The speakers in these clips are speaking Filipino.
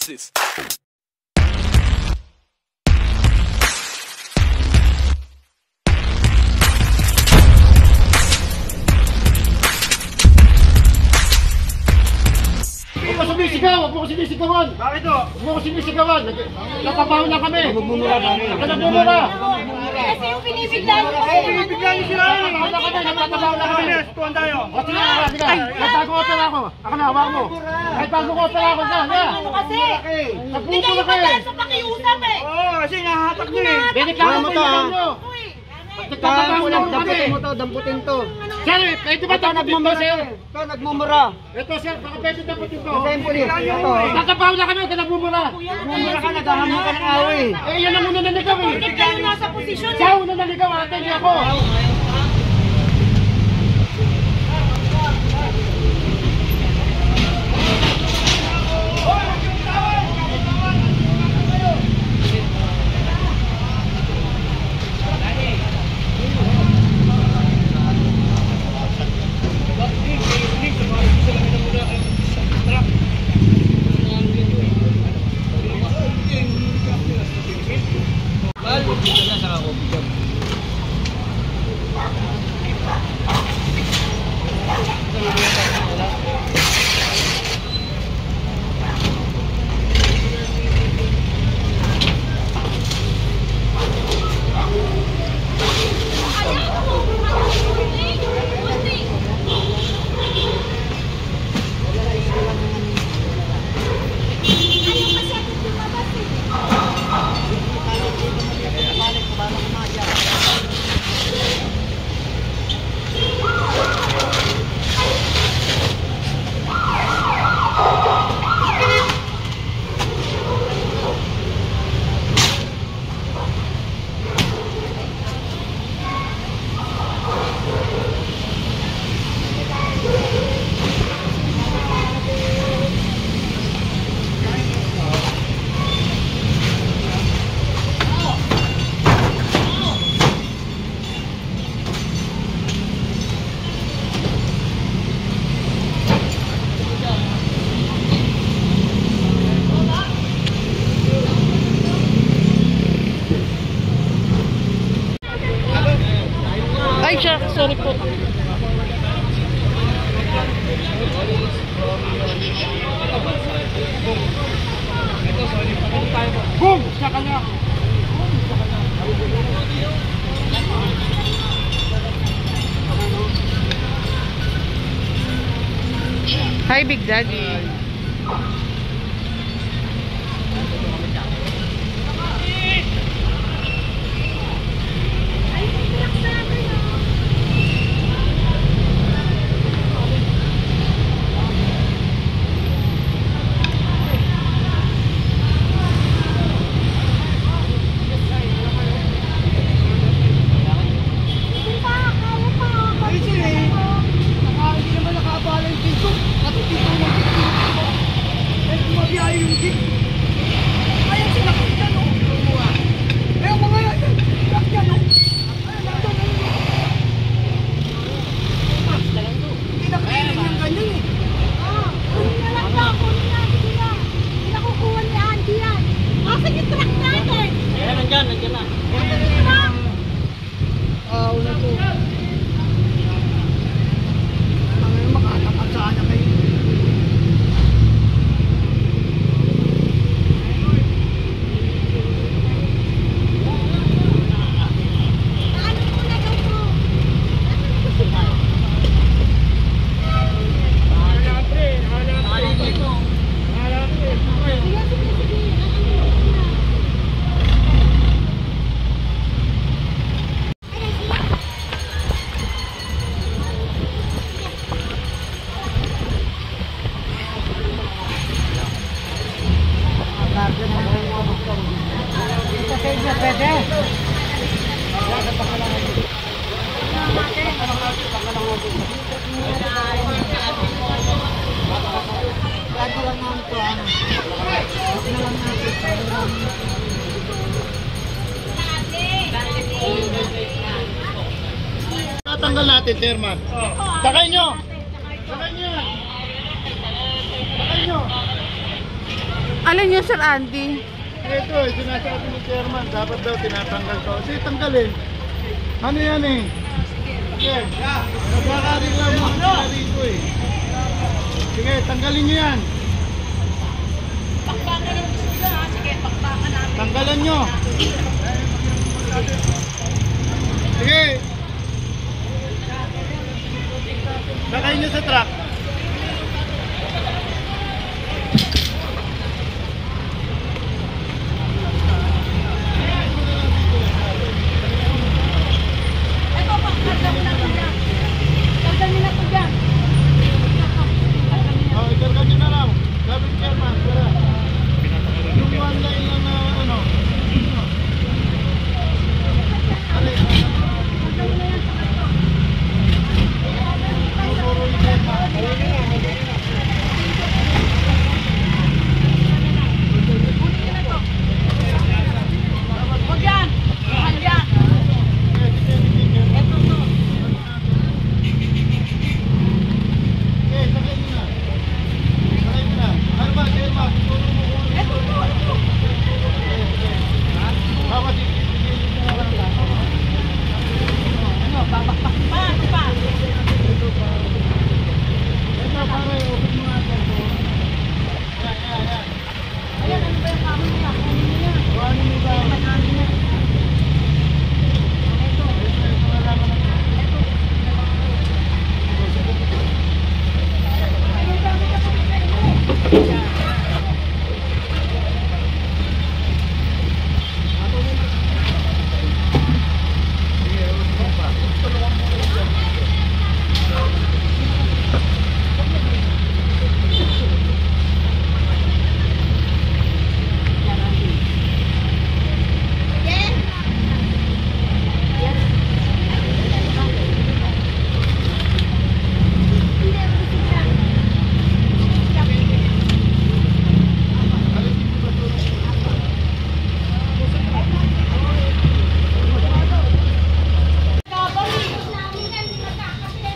this? Huwag mo ko sinisigawan! Bakit o? Huwag mo ko sinisigawan! Nakabaho lang kami! Nagmumura kami! Nagmumura! Kasi yung pinibiglan nyo kasi naman. Pinibiglan nyo sila! Nagkatabaho lang kami! Tuwan tayo! O sige ka! Sige ka! Kahit bago ko pala ako! Ako na! Hawak mo! Kahit bago ko pala ako! Ano kasi? Hindi kayo madahil sa pakiusap eh! Oo! Kasi nahatak nyo eh! Biniklaman mo nyo! Nagkatabaho lang kami! Damputin to. Sir, ito ba nagmumura sir? Ito, nagmumura. Ito sir, baka pwede damputin to. Ito yung pulis. Ito. Nagkatabaho lang kami! Ito nagmumura! Nagmumura ka, naghahamon ka ng away. Eh, yan ang una naligaw eh! Hindi kayo nasa posisyon eh! Siya una naligaw, ate, hindi ako! Ay, siya, sorry po. Boom! Siya ka na! Hi, Big Daddy. Tatanggal natin, Chairman. Sakay nyo! Sakay nyo! Sakay nyo! Alin yun, Sir Andy? Ito, sinasabi ni Chairman, dapat daw tinatanggal ko. Sige, tanggalin. Ano yan eh? Sige, nagkakarin lang mo dito eh. Sige, tanggalin nyo yan. Tanggalan nyo. Sige. Sakay nyo sa truck. Ikarga nyo na lang. Sabi ni Chairman, tara. Yung one line lang na ano. Huwag yan! Mahal yan!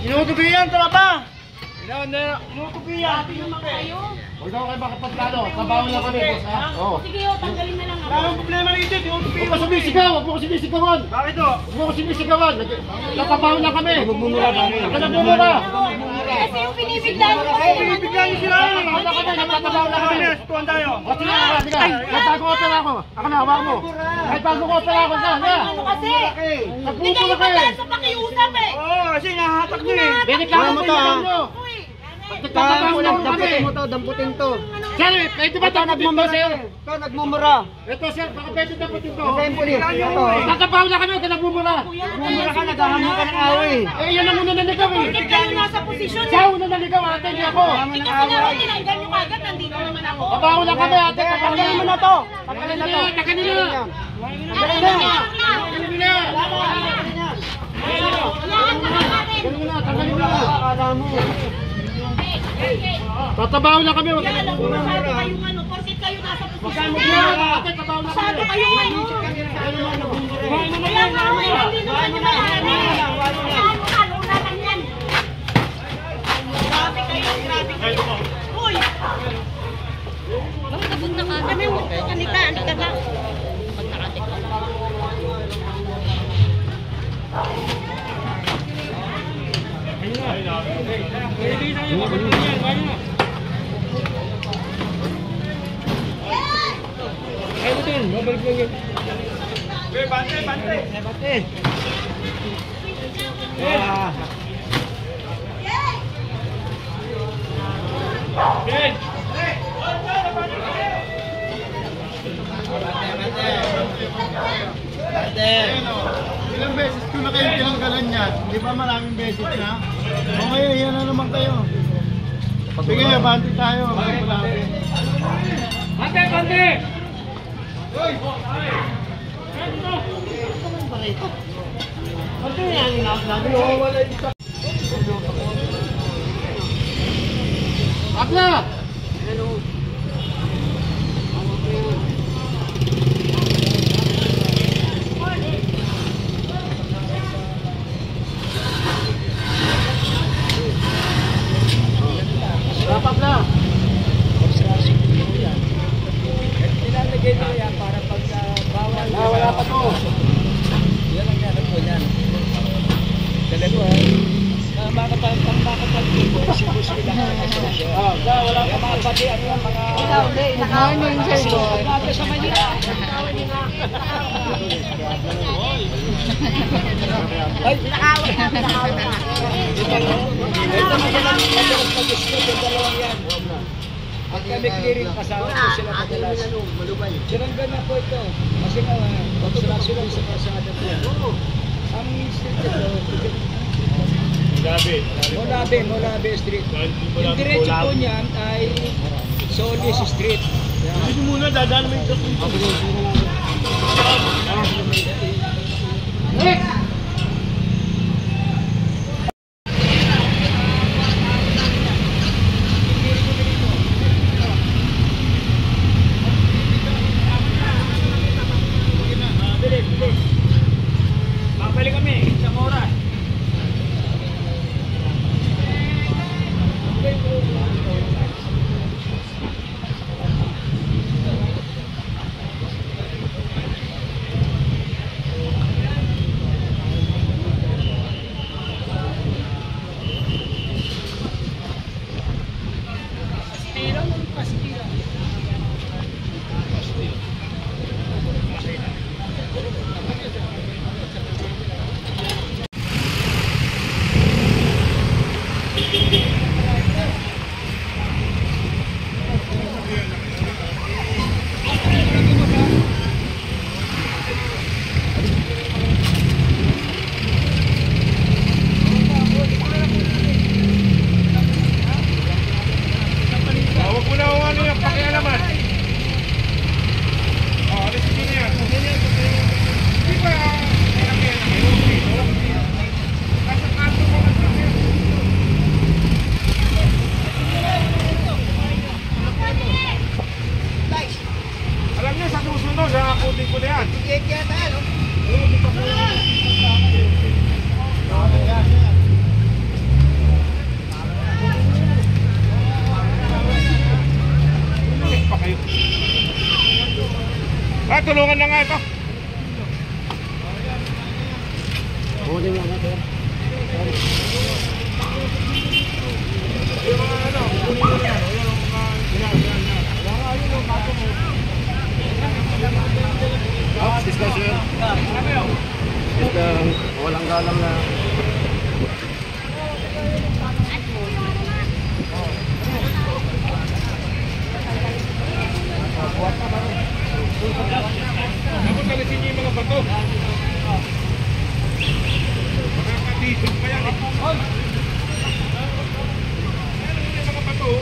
Inutubiyan, tropa! Inutubiyan! Huwag daw kayo makapagkano, sabawan lang kami, boss ha? Oo. Sige, tanggalin na lang ako. Wala problema rito, inutubiyan! Huwag mo sumisigaw, huwag mo sumisigawan! Bakit o? Huwag mo sumisigawan, natabawan lang kami! Nagmumura ba? Ako nagmumura! Kasi yung pinibiglan ko kasi naman. Pinibiglan niyo sila! Natabawan lang kami, nagtatabawan lang kami! Tuwan tayo! O sige, sige! Kahit bago ko opera ako, ako na, hawak mo! Kahit bago ko opera ako, na! Ano kasi? Hindi Nagpupo kayo na kayo! madaan sa pakiusap eh. Oo, kasi nahatak niyo eh! Biniklaran mo nyo! Uy, Nagtatabawan lang kami! Damputin to. Sir, pwede ba taputin to, sir? Ito, nagmumura. Ito, sir, baka pwede taputin to. Ito yung pulis. Ito. Tatapaw na kami, huwag nagmumura. Nagmumura ka, naghahamon ka ng away. Eh, yan ang una naligaw eh. bakit kayo nasa posisyon Siya eh? una naligaw, ate, hindi ako. Kasi naman tinanggal nyo kagad, nandito naman ako. Tapaw na kami, ate, tapaw na. Tanggalin mo na to. Tagalin na, tagalin na. Ano na? Tagalin na. Tagalin na, tagalin na. Akala mo. Tatabaw na kami, huwag Alam mo, nagmumura. masyado kayong ano, porkit kayo nasa posisyon Huwag niya. nagmumura, ate, tapaw na Masyado kami. kayong ano. Kaya nga, hindi naman nyo marami. Ano na lang yan. Grabe kayo. Uy! Kami mo, kanita, ano ka ba? Ilang beses ko na kayo tinanggalan yan. Di ba maraming beses na? O ngayon, yan na naman kayo. Sige, banti tayo. Bante, bante! Akla! Dapat na. pati ano yan, mga... Good morning, Sir Boy. Dati sa Manila. Ay, nakawin na. Ito madalas mag-discount yung dalawang yan. At kami clearing kasama po sila madalas. Siranggan na po ito. Kasi construction lang sa kasada po yan. Ang street ito, Molabe Street. Yung diretso po niyan ay Solis Street. Dito muna, dadaan mo yung kapito. Babalik kami, isang oras. Huwag mo na kung ano yung pakialaman. Alis mo na yan. Di ba? Nasa kanto ko lang sa yan. Alam niyo, sa susunod, nakakutin ko na yan. Pa kayo. Tulungan na nga ito. Discussion. Walang galang na. Dapat alisin niyo yung mga bato. Makakatisog pa yan. Ano yung mga bato?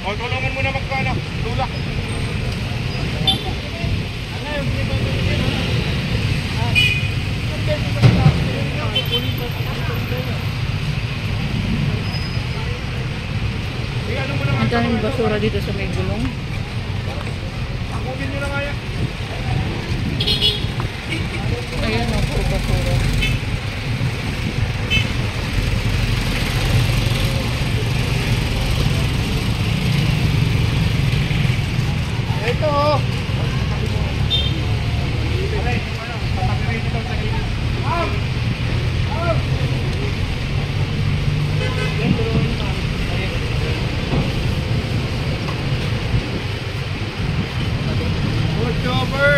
O, tulungan mo na magkano. Tulak. Ang daming basura dito sa may gulong. Akutin nyo na nga yan. Ayan o, puro basura. Ito oh. Tatapirin ito sa gilid. Good cover.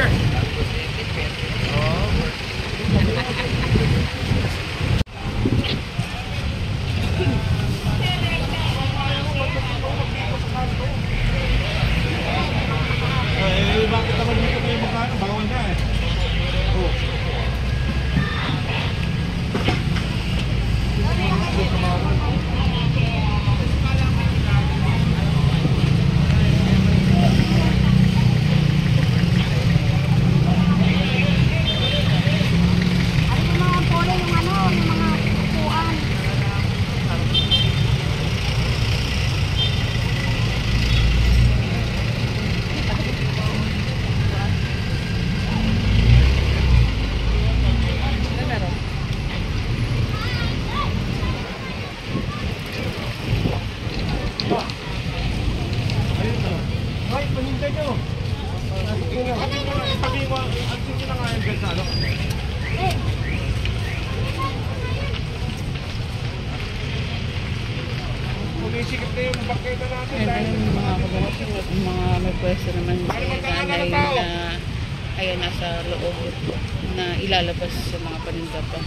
Bakit naman dito kayo magkano? Bawal na eh. Oh. Ay, panintay nyo. Sabi mo, ang sige na nga yan dyan sa ano. Sumisikip na yung bakita natin. Ayan yung mga kabukas, yung mga may pwesto naman si nanay na ayan nasa loob na ilalabas sa mga paninda pa.